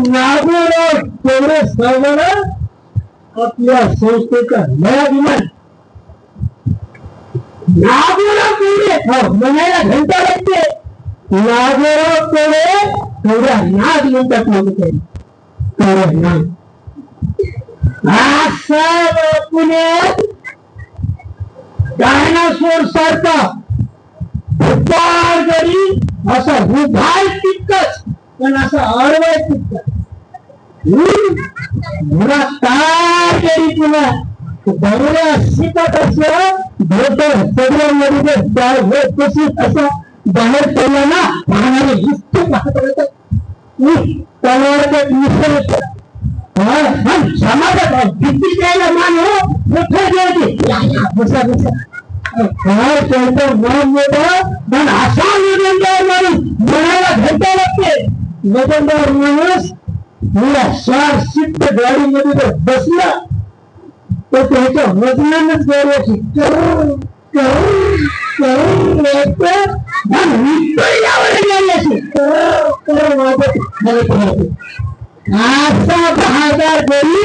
नागोराव तेवढे सर्वांना आपल्या संस्थेचा नया विमान नागोराव तेवढे म्हणायला घंटा लागते. नागोराव तेवढ्या नाद म्हणतात लोक असा पुण्यात डायनासोर सारखा जरी असा उभाय तितकंच पण असा अडवाय तितकं तरी पुन्हा बंगल्या शिकत असं सगळ्यांमध्ये असं बाहेर पडला ना पाहणारे इतके पाहत समाजात भीती द्यायला मान हो मोठं बसा बसा काय त्यांचं मन मोठं पण असा वजनदार माणूस मनाला घंटा लागते. वजनदार माणूस मला 4 सीट गाडीमध्ये जर बसला तर त्याच्या वजनानच गरवाची असा बहादार गरी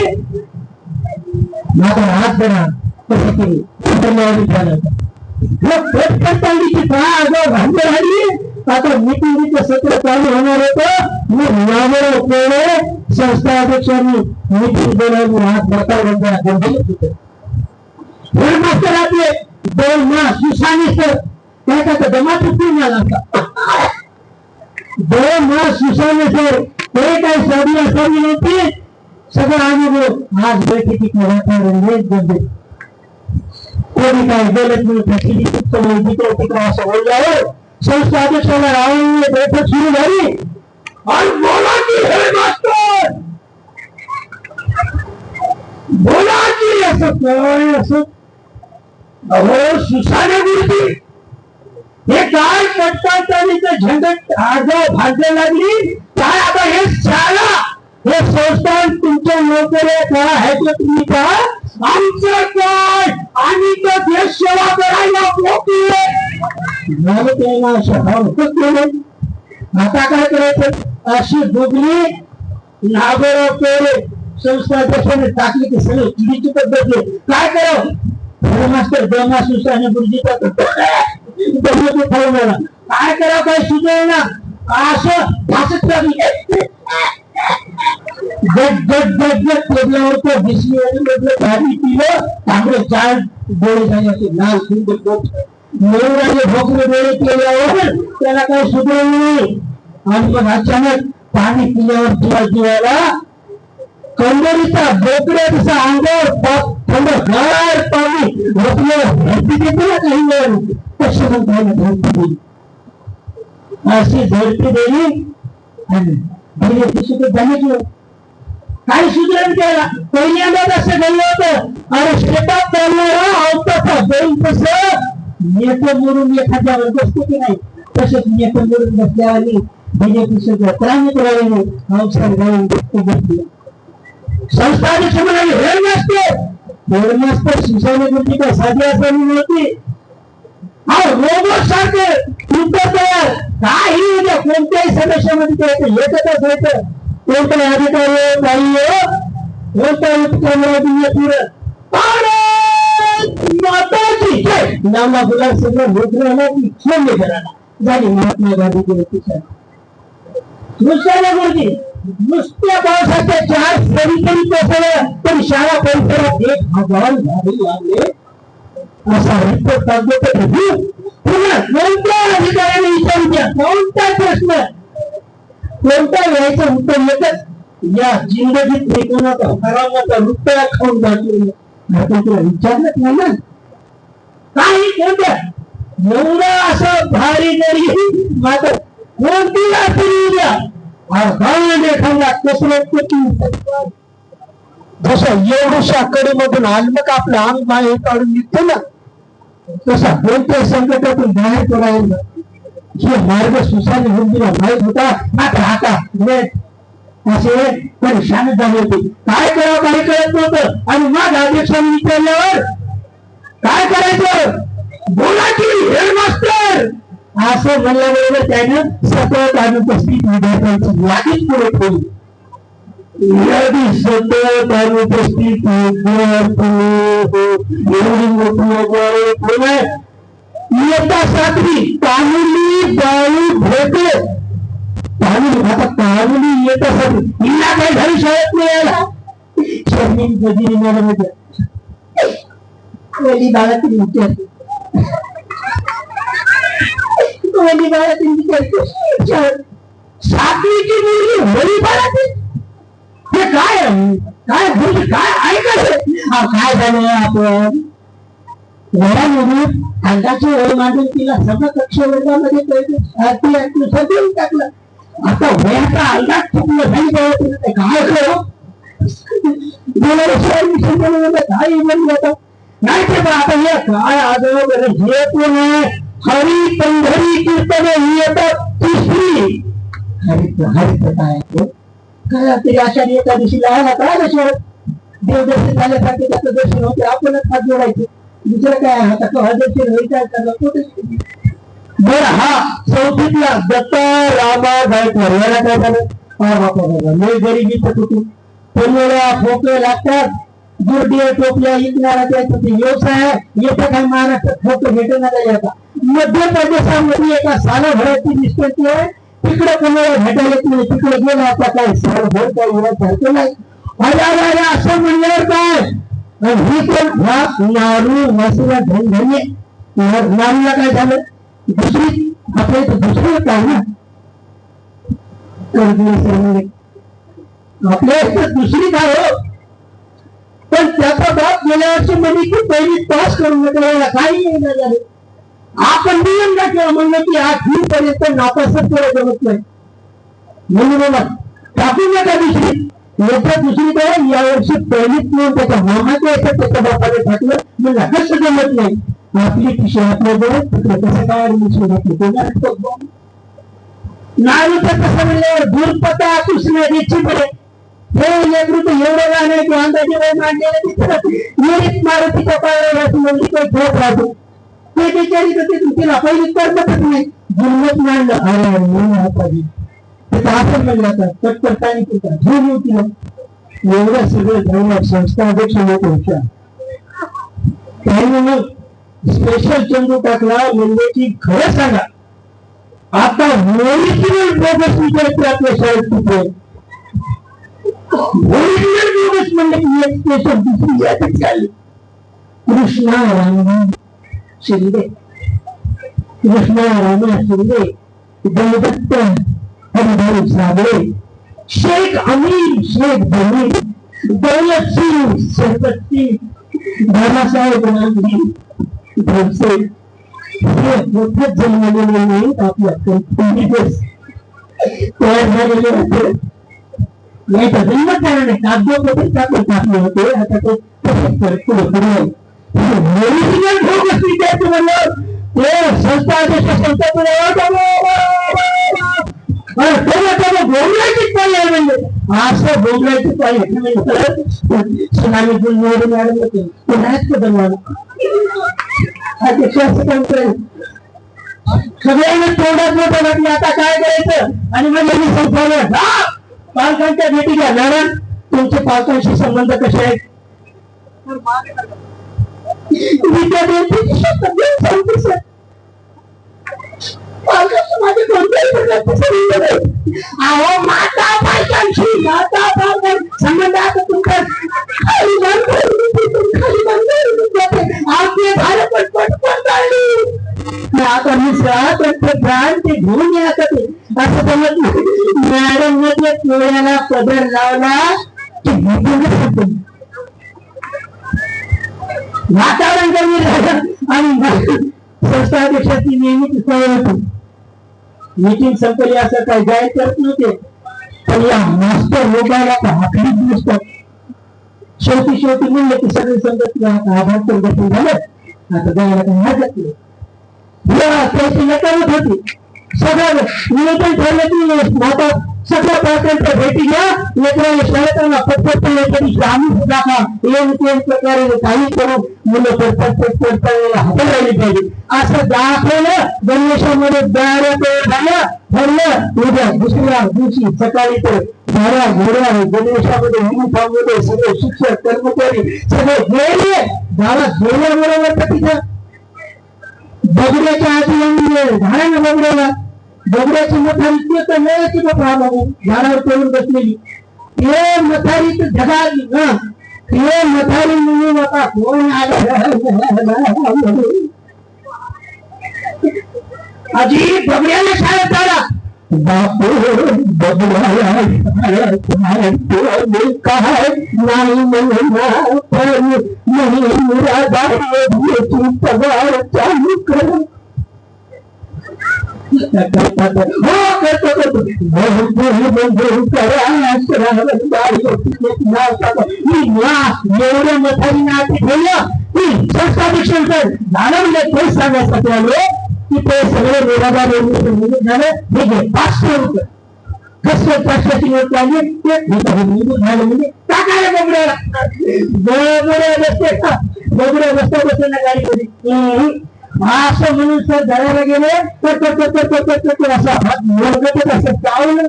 माझा हात धरा कसं केली आता मीटिंगचं सत्र चालू होणार होतं. मग संस्था अध्यक्षांनी मीटिंग बोलावली हात बतावून मास्तर आपले 2 मास सुसाने सर त्याचा जमात झाला 2 मास सुसाने सर ते काही साधना साधी नव्हती. सगळं अनुभव आज बैठकीत कोणी काही बोलत नाही तिकडे असं बोलल्यावर संस्था अध्यक्षाला राहून बैठक सुरू झाली आणि बोला की हे मास्तर बोला की असं काय असं अहो सुसाने गुरुजी हे काय पटकाचारीचं झंझट आजो भाजल्या लागली काय आता हे शाळा हे संस्थान तुमच्या नोकऱ्या का ह्याचं तुम्ही का आमचं काय आम्ही तर देश सेवा करायला आता काय करायचं अशी दुबली नागोराव पेरे संस्था अध्यक्षाने टाकली की सगळं चुकीची पद्धत काय करावं मास्तर 2 मास सुसाने गुरुजीचा काय करावं काय सुचवलं असं भाषत लागली पडल्यावर तो दिसली आणि भारी पिलं तांबडे 4 डोळे झाले लाल सुंदर भोकरे डोळे केल्यावर त्याला काही सुचवलं नाही. आणि मग अचानक पाणी पिल्यावर जीवाला कंबरीचा बोकड्या तसा अंगावर थंड गार पाणी झोपल्यावर देते ना काही वेळ तशी झडपी अशी झडपी दिली आणि काही सुधारण केला. पहिल्यांदा असं घडलं होतं आणि शेतात चालणारा अवताचा बैल कसं नेतं मोडून एखाद्यावर बसतो की नाही तसंच नेतं मोडून बसल्यावर बीजेपी प्राणी राहिले अवसर घालून बसले. संस्था अध्यक्ष म्हणाले हेडमास्टर शिक्षण गुरुजी का साधी असलेली नव्हती. हा रोबोट सारखे तयार काही उद्या कोणत्याही सदस्यामध्ये एकच असायचं. कोणत्याही अधिकारी काही कोणत्याही नामा गुलाब सगळं मोठ्याला की क्षम्य करायला झाली महात्मा गांधी दुसऱ्या गुरुजी नुसत्या पावसाच्या 4 सरी तरी कोसळल्या पण शाळा परिसरात 1000 झाडे लागले असा रिपोर्ट पुन्हा कोणत्या अधिकाऱ्याने विचारूया कोणता प्रश्न कोणता यायचं उत्तर येतच या जिंदगीत कोणाचा हरामाचा रुपया खाऊन जातो विचारलंच नाही ना काही कोणत्या एवढं असं भारी जरी मात्र कोणती उद्या जसं एवढ्याशा कडीमधून आलमक आपलं अंग बाहेर काढून निघतो ना तसा कोणत्या संकटातून बाहेर पडायला हे मार्ग सुसाने गुरुजीला माहीत होता. मात्र आता असे परेशान झाले होते. काय करावं काही कळत नव्हतं. आणि मग अध्यक्षांनी विचारल्यावर काय करायचं बोला की हेडमास्टर असं म्हणल्याबरोबर त्यानं 17 अनुपस्थित विद्यार्थ्यांची यादीच पुढे ठेवली. यादी सतत अनुपस्थित इयत्ता 7वी कानुली बाळू भेटे आता कानुली इयत्ता 7वी हिला काही घरी शाळेत नाही यायला शर्मिन गजिरी मॅडम कोली बाळातील विचारते कोली बाळातील विचारते 7वीची मुलगी होळी बाळातील हे काय काय म्हणजे काय ऐकायचं काय झालं आपण वयामध्ये अंगाची वय मांडून तिला समकक्ष वर्गामध्ये कळलं टाकलं आता वयाचा अंदाज चुकलं झाली काय करू काय म्हणलं होतं नाही ते आता हे काय आजोबर हे कोण आहे हरी पंढरी कीर्तने ही येतात 3री हरित काय काय तरी आषाढी एकादशीला आला काय लक्षात देवदर्शन झाल्यासारखे त्याचं दर्शन होते आपणच हात जोडायचे दुसरं काय आता हजरशीर व्हायचा बरं हा 4थीतला दत्ता रामा गायकवाड याला काय झालं लय गरिबीचं कुटुंब पनवेळा ठोके लागतात दुर्डिया टोपल्या विकणारा त्याचा व्यवसाय येथे काय महाराष्ट्रात ठोके भेटणार नाही आता मध्य प्रदेशामध्ये एका सालाभराची निष्पत्ती आहे तिकडे कोणाला भेटायला येत नाही तिकडे गेला आता काय सालभर काय सारखं नाही अरे असं म्हणल्यावर काय ही पण नारू मसुरा धनधन्य नारूला काय झालं दुसरी आपल्या इथं दुसरं काय ना आपल्या इथं दुसरी काय हो पण त्याचा बाप गेल्या वर्षी म्हणजे की पहिली पास करून म्हटलं काही नाही झाले आपण नियम टाकला म्हणलं की 8वी पर्यंत नापासच केलं जमत नाही म्हणून बाबा टाकून नका दुसरी याच्या दुसरीकडे यावर्षी पहिलीच म्हणून त्याच्या मामाच्या याच्यात त्याच्या बापाने टाकलं म्हणलं कसं जमत नाही आपली पिशवी आपल्या जवळ तिकडे कसं काय ऍडमिशन घेतलं नारूचं कसं म्हणल्यावर दूरपता कृष्णाजीची बरे हे नेतृत्व एवढं गाणं की अंदाजे वय मांडलेलं तिथं मारुतीच्या पायावर म्हणजे काही ठोक राहतो ते बिचारी तर तिला पहिली करतच नाही जुलमत मांडलं अरे तिथं असं म्हणलं तर पटपटाने तिथं घेऊन येऊ तिला एवढं सगळं धर्म संस्था अध्यक्ष होत होत्या काही म्हणून स्पेशल चंदू टाकला म्हणजे की खरं सांगा आता ओरिजिनल बोगस विचारते आपल्या शाळेत कुठे ओरिजिनल बोगस म्हणलं की एक स्पेशल दुसरी यादच झाली कृष्णा राम शिंदे कृष्णा रामा शिंदे देवदत्त हरिभाऊ साबळे शेख अमीर शेख जमीर दौलत सिंग शरबत सिंग बाबासाहेब गांधी भोसले हे मोठ्याच जन्मलेले नाहीत आपल्या तयार झालेले होते याचा जन्म कारण कागदोपत्री टाकले होते आता ते तसेच पुढे ओरिजिनल बोगस विद्यार्थी म्हणलं ते संस्था अध्यक्ष संस्था बोंबलाची पाहिजे म्हणजे असं बोंबलाची पाहिजे सुनामी निवडून मॅडम होते ते नाहीच का बनवायला अध्यक्ष असं काम करेल सगळ्यांना तोंडात मोठं वाटलं आता काय करायचं आणि मग यांनी संस्थावर पालकांच्या भेटी घ्या मॅडम तुमचे पालकांशी संबंध कसे आहेत संबंध आता तुमचा आता मी ते घेऊन या असं समज मॅडम मध्ये डोळ्याला पदर लावला की वातावरण कमी झालं आणि संस्था अध्यक्षाची नेहमीच सवय होती मीटिंग संपली असं काही जाहीर करत नव्हते पण या मास्टर लोकांना हाकलीच नसतात शेवटी म्हणलं की सगळी संगत आभार तर गती झालं आता जायला काही हरकत नाही त्याची नकारत होती सगळं नियोजन ठरलं की आता सगळ्या पालकांच्या भेटी घ्या लेकरांना शाळेताना पटपट आम्ही सुद्धा का प्रकारे काही करून मुलं पटपट हातात राहिली पाहिजे असं दाखवलं गणेशामध्ये झालं ठरलं उद्या दुसऱ्या दिवशी सकाळी तर साऱ्या घोड्या गणेशामध्ये युनिफॉर्म मध्ये सगळे शिक्षक कर्मचारी सगळे गेले गावात गेल्याबरोबर तर तिथं बगड्याच्या आधी झाडानं बगड्याला बगड्याची मथारी ते तर मिळायची बाबा बाबू झाडावर पडून बसलेली ते मथारी तर ढगाली ना ते मथारी म्हणून आता कोण आजी बगड्याला शाळेत आला बापू बगड्याला नाही पगार चालू कर एवढं मथारी नाते ठेवलं की संस्थापेक्षा झालं म्हणजे तेच सांगायसाठी आलो की ते सगळे निराधार झालं हे घे 500 रुपये कसं 500ची नोट लागली ते झालं म्हणजे टाकायला बगड्या बसता बसताना गाडीमध्ये असं म्हणून सर धरायला गेले तर असा हात मोडकत असं चावलं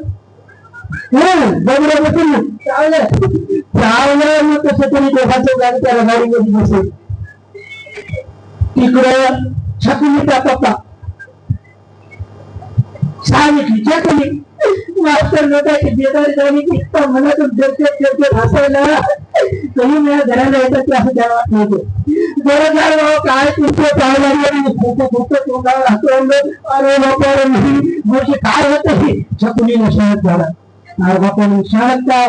बगड्या बसून चावलं मग कसं तरी दोघांचं गाडी त्याला गाडीमध्ये बसेल तिकडं छकुलीचा पप्पा सांगितली छकुली मास्तर लोकांची बेदारी झाली की मनातून जगते हसायला कधी मला घराला येतात ते असं त्याला वाटत नव्हतं बरं झालं बाबा काय तुमचं काय लागलं तोंडावर हसवलं अरे बापा म्हणजे काय होतं हे छकुलीला शाळेत झाला अरे बापा शाळेत काय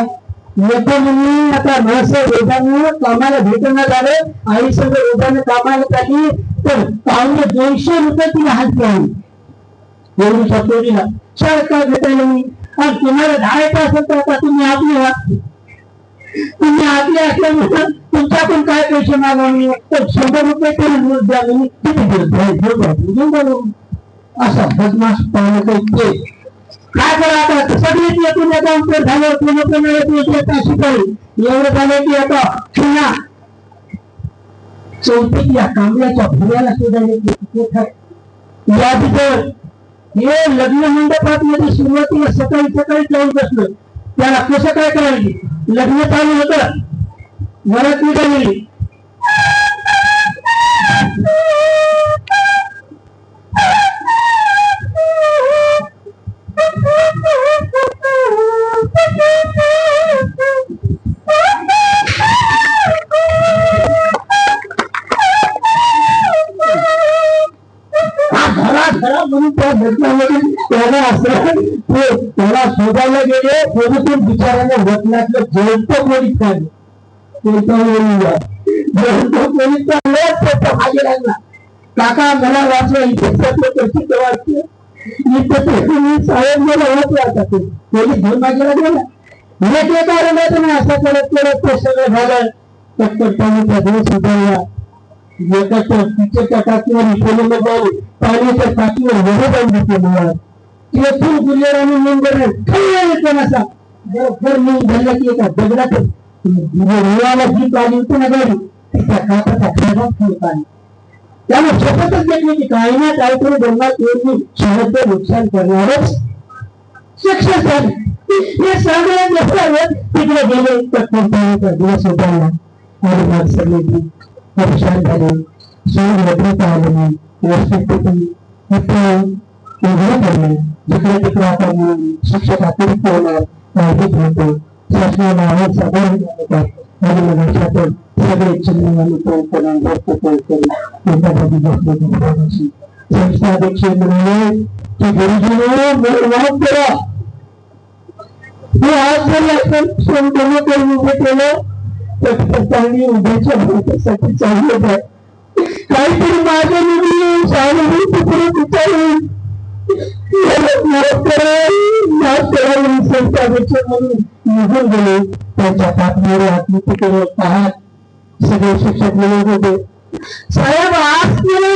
येतो म्हणून आता नर्स रोजानं कामाला भेटणं झालं आई सगळं रोजानं कामाला टाकली तर 200 रुपये तिला हात आली एवढी छकुलीला शाळेत काय भेटायला नाही आणि तुम्हाला धाडायचं असेल तर आता तुम्ही आपले असल्यामुळे तुमच्याकडून काय पैसे मागवणे तर 100 रुपये तरी नोट द्या म्हणून किती घेऊन असा बदमाश पाहणं काही काय करा आता सगळेच येथून अकाउंट झालं पूर्णपणे शिकावी एवढं झालं की आता पुन्हा चौथीत या कांबळ्याच्या भुऱ्याला सुद्धा या तिथं हे लग्न मंडपात मध्ये सुरुवातीला सकाळी जाऊन बसलं त्याला कसं काय करायची लग्न चालू होतं वरात निघाली म्हणून त्या घटनामध्ये त्याला शोधायला गेले पोलिसून बिचाराने वतनातलं जयंत पोलीस काढले मागे लागला काका मला वाचलं इथे वाटते साहेब मला वाचलं आता ते पोलीस घेऊन मागेला गेला हे ते कारण नाही असं करत ते सगळं झालं टक्कर सुधारला टाकीवर पाण्याच्या टाकीवर असा बरोबर मूग झाला की एका दगडात जीप आली होती ना गाडी त्या कापाचा पाणी त्यामुळे शपथच घेतली की काही ना काहीतरी दोघांनी शहराचं नुकसान करणारच सक्सेस झाले हे सगळ्या तिकडे गेले तर कंपनीचा दिवस उभारला आणि सगळे परेशान झाले सोय लग्न आले नाही व्यवस्थितपैकी उघडं पडले जिकडे तिकडे आपण शिक्षक अतिरिक्त होणार माहिती होतो शासनाला आवाज साधारण होतात आणि लक्षातून सगळे संस्थाध्यक्ष म्हणाले की गुरुजीने करा हे आज जर आपण संकल्प करून उभे केलं तर त्यांनी उद्याच्या भविष्यासाठी चाललं आहे काहीतरी माझ्या मुली शाळेमध्ये तिकडे विचारून संस्थाध्यक्ष म्हणून निघून गेले त्यांच्या पाठीवर आत्महत्येकडे पाहत सगळे शिक्षक म्हणत होते साहेब आज सगळे